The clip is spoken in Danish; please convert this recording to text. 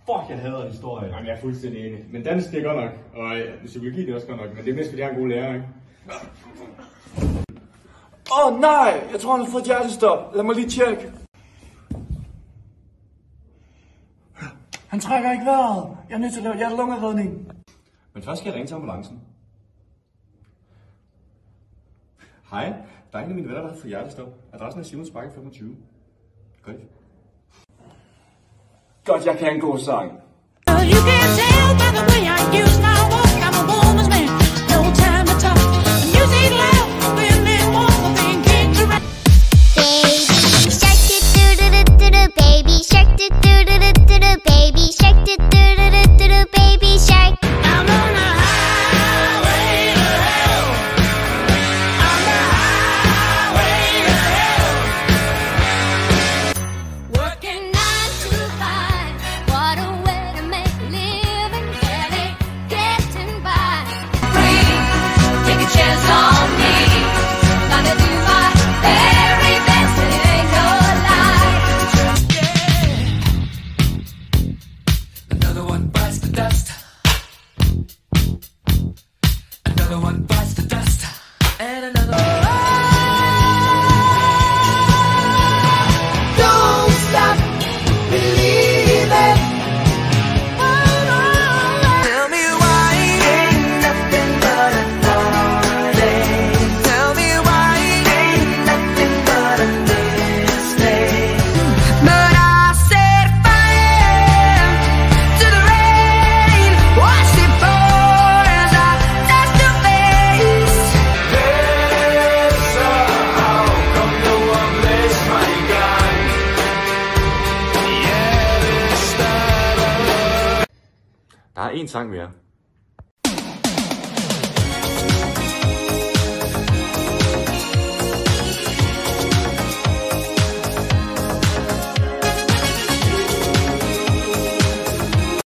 Fuck, jeg hader historie. Jamen, jeg er fuldstændig enig. Men dansk, det er godt nok. Og psykologi, det er også godt nok. Men det er mest, fordi jeg er en god lærer, ikke? Nej, jeg tror, han har fået hjertestop. Lad mig lige tjekke. Han trækker ikke vejret. Jeg er nødt til at lave hjerte-lungeredning. Men først skal jeg ringe til ambulancen. Hej, der er en af mine venner, der har fået hjertestop. Adressen er Simons Bakke 25. Godt. Godt, jeg kan en god sang. You can tell by the way I use my walk. I'm a woman's man, no time to talk. Music loud, then they walk, then get to rap. Baby shark, do do do do do do, baby shark, do do do do do do, baby shark. I'm on a highway to hell. I'm the highway to hell. Working 9 to 5, what a way to make a living, barely getting by. Free, take a chance on me. Gonna do my very best, it ain't no lie. Another one bites the dust. Another one bites the dust. And another Don't stop believing. tell me why it ain't nothing but a heartache. Tell me why it ain't nothing but a mistake. But I set fire to the rain. Watch it pour as I touch the face. Der er en sang mere.